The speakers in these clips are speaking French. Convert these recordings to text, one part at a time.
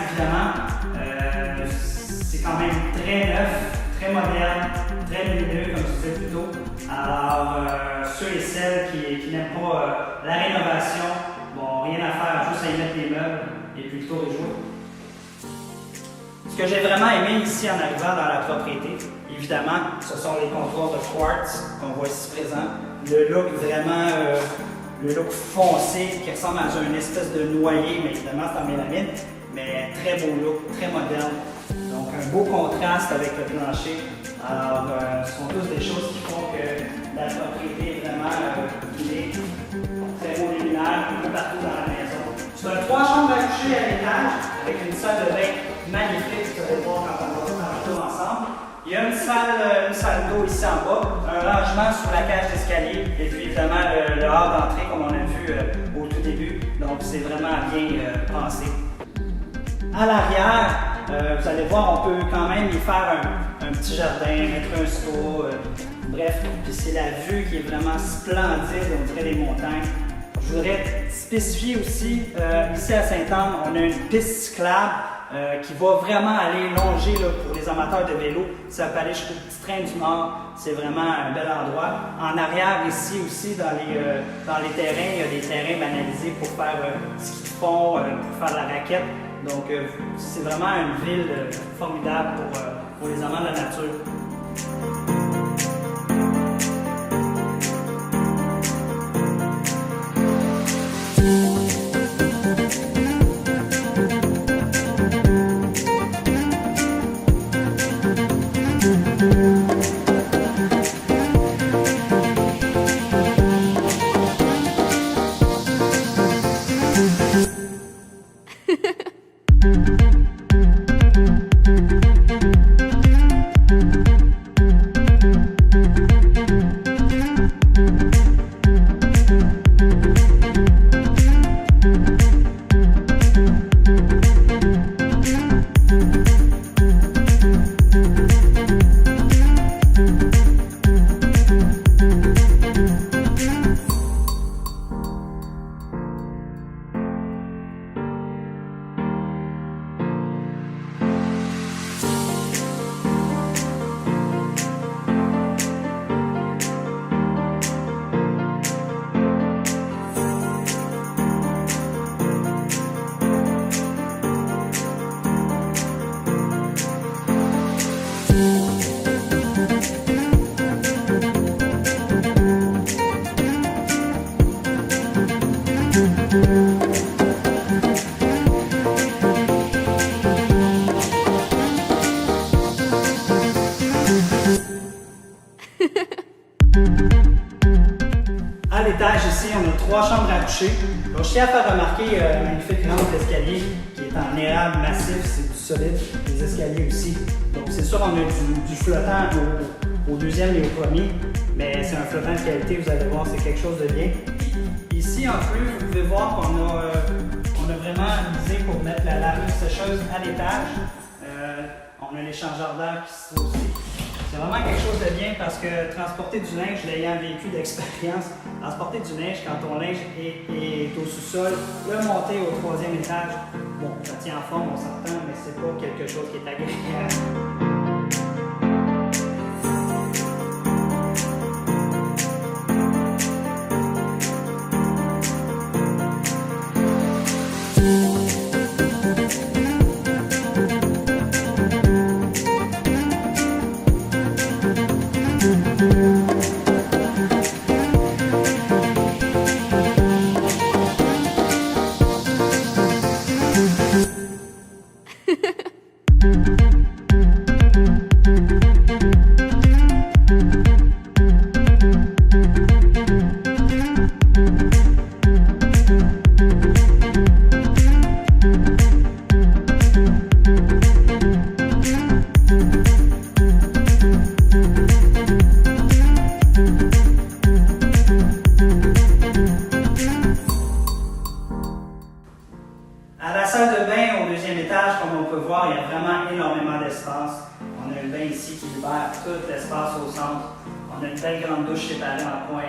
évidemment, c'est quand même très neuf, très moderne, très lumineux, comme je disais plus tôt. Alors, ceux et celles qui n'aiment pas la rénovation, bon, rien à faire, juste à y mettre les meubles et puis le tour est joué. Ce que j'ai vraiment aimé ici en arrivant dans la propriété, évidemment, ce sont les comptoirs de quartz qu'on voit ici présent. Le look vraiment, le look foncé qui ressemble à une espèce de noyer, mais évidemment c'est en mélamine, mais très beau look, très moderne. Donc un beau contraste avec le plancher. Alors, ce sont tous des choses qui font que la propriété est vraiment illuminée, très beau luminaire, un peu partout dans la maison. C'est un 3 chambres à coucher à l'étage avec une salle de bain magnifique, vous allez voir quand on va faire un tour ensemble. Il y a une salle d'eau ici en bas, un rangement sur la cage d'escalier et puis évidemment le hall d'entrée comme on a vu au tout début. Donc c'est vraiment bien pensé. À l'arrière, vous allez voir, on peut quand même y faire un petit jardin, mettre un seau, bref, puis c'est la vue qui est vraiment splendide, on dirait les montagnes. Je voudrais spécifier aussi, ici à Sainte-Anne, on a une piste cyclable qui va vraiment aller longer là, pour les amateurs de vélo. Ça peut aller jusqu'au Petit Train du Nord, c'est vraiment un bel endroit. En arrière, ici aussi, dans les terrains, il y a des terrains banalisés pour faire ski de fond, pour faire de la raquette. Donc, c'est vraiment une ville formidable pour les amants de la nature. À l'étage ici, on a 3 chambres à coucher. Donc, je tiens à faire remarquer la magnifique rampe d'escalier qui est en érable massif, c'est du solide, les escaliers aussi. Donc c'est sûr, on a du flottant au deuxième et au premier, mais c'est un flottant de qualité, vous allez voir, c'est quelque chose de bien. Ici, en plus, vous pouvez voir qu'on a vraiment misé pour mettre la laveuse sécheuse à l'étage. On a l'échangeur d'air qui se trouve aussi. C'est vraiment quelque chose de bien parce que transporter du linge, l'ayant vécu d'expérience, transporter du linge quand ton linge est au sous-sol, le monter au 3e étage, bon, ça tient en forme, on s'entend, mais c'est pas quelque chose qui est agréable. À la salle de bain au 2e étage, comme on peut voir, il y a vraiment énormément d'espace. On a une bain ici qui libère tout l'espace au centre. On a une belle grande douche séparée en coin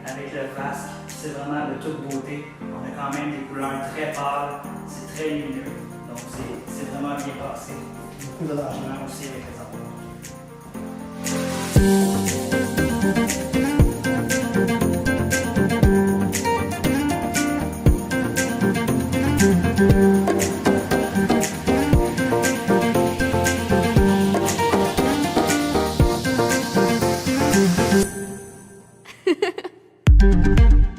avec le vasque. C'est vraiment de toute beauté. On a quand même des couleurs très pâles, c'est très lumineux. Donc, c'est vraiment bien passé. Beaucoup d'argent aussi avec les enfants. Ha ha ha.